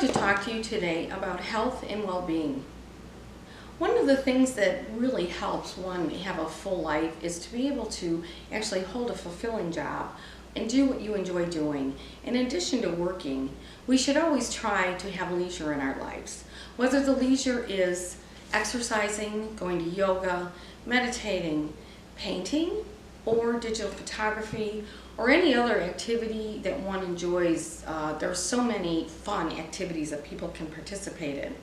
like to talk to you today about health and well-being. One of the things that really helps one have a full life is to be able to actually hold a fulfilling job and do what you enjoy doing. In addition to working, we should always try to have leisure in our lives. Whether the leisure is exercising, going to yoga, meditating, painting, or digital photography, or any other activity that one enjoys. There are so many fun activities that people can participate in.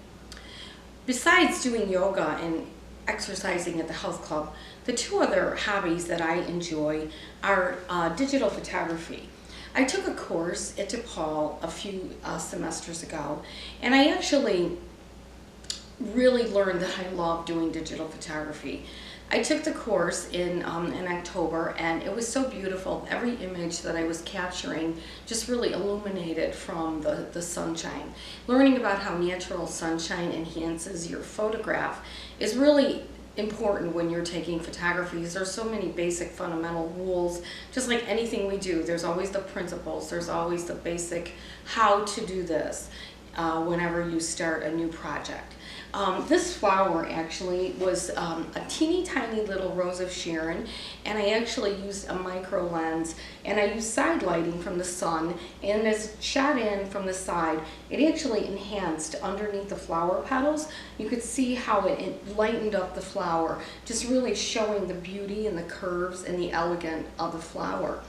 Besides doing yoga and exercising at the health club, the two other hobbies that I enjoy are digital photography. I took a course at DePaul a few semesters ago, and I actually really learned that I love doing digital photography. I took the course in October, and it was so beautiful. Every image that I was capturing just really illuminated from the sunshine. Learning about how natural sunshine enhances your photograph is really important when you're taking photographies. There's so many basic fundamental rules. Just like anything we do, there's always the principles, there's always the basic how to do this whenever you start a new project. This flower actually was a teeny tiny little Rose of Sharon, and I actually used a micro lens, and I used side lighting from the sun, and as it shot in from the side, it actually enhanced underneath the flower petals. You could see how it lightened up the flower, just really showing the beauty and the curves and the elegance of the flower.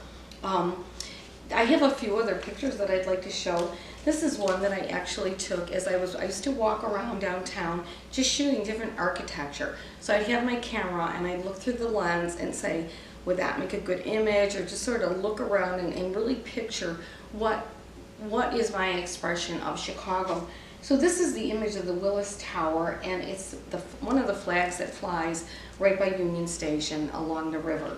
I have a few other pictures that I'd like to show. This is one that I actually took as I used to walk around downtown just shooting different architecture. So I'd have my camera and I'd look through the lens and say, would that make a good image, or just sort of look around and really picture what is my expression of Chicago. So this is the image of the Willis Tower, and it's one of the flags that flies right by Union Station along the river.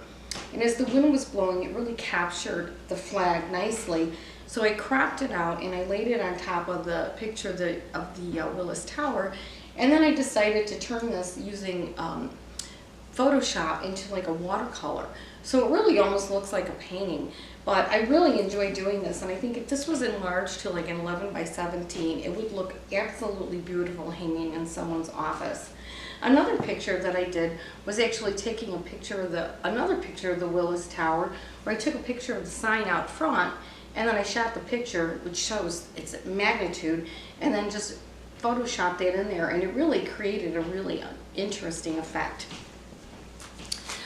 And as the wind was blowing, it really captured the flag nicely. So I cropped it out and I laid it on top of the picture of the Willis Tower. And then I decided to turn this using Photoshop into like a watercolor. So it really almost looks like a painting. But I really enjoy doing this, and I think if this was enlarged to like an 11 by 17, it would look absolutely beautiful hanging in someone's office. Another picture that I did was actually taking a picture of another picture of the Willis Tower, where I took a picture of the sign out front, and then I shot the picture, which shows its magnitude, and then just photoshopped that in there, and it really created a really interesting effect.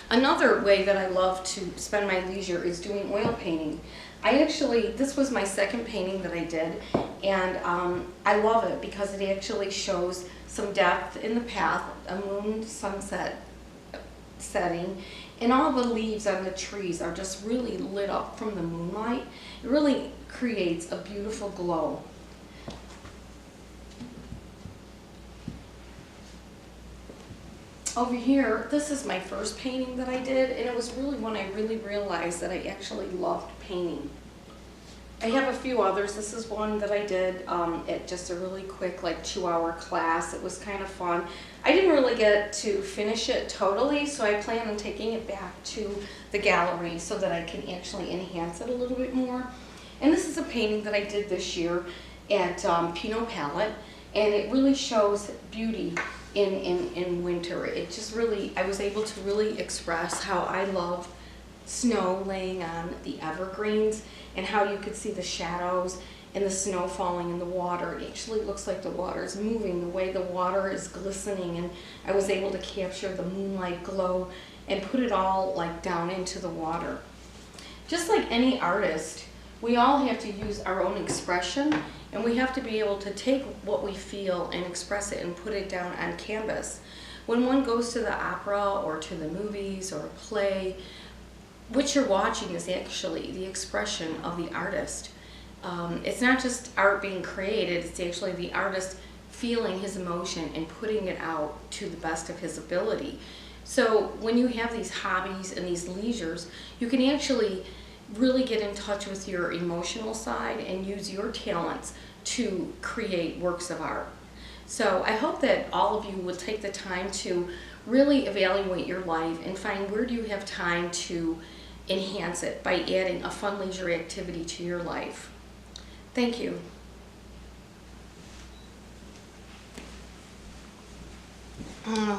Another way that I love to spend my leisure is doing oil painting. This was my second painting that I did, and I love it because it actually shows some depth in the path, a moon sunset setting, and all the leaves on the trees are just really lit up from the moonlight. It really creates a beautiful glow. Over here, this is my first painting that I did, and it was really when I really realized that I actually loved painting. I have a few others. This is one that I did at just a really quick, like 2-hour class. It was kind of fun. I didn't really get to finish it totally, so I plan on taking it back to the gallery so that I can actually enhance it a little bit more. And this is a painting that I did this year at Pinot Palette, and it really shows beauty in winter. It just really, I was able to really express how I love snow laying on the evergreens and how you could see the shadows and the snow falling in the water. It actually looks like the water is moving, the way the water is glistening, and I was able to capture the moonlight glow and put it all like down into the water. Just like any artist, we all have to use our own expression, and we have to be able to take what we feel and express it and put it down on canvas. When one goes to the opera or to the movies or a play, what you're watching is actually the expression of the artist. It's not just art being created, it's actually the artist feeling his emotion and putting it out to the best of his ability. So when you have these hobbies and these leisures, you can actually really get in touch with your emotional side and use your talents to create works of art. So I hope that all of you will take the time to really evaluate your life and find where do you have time to enhance it by adding a fun leisure activity to your life. Thank you. Uh,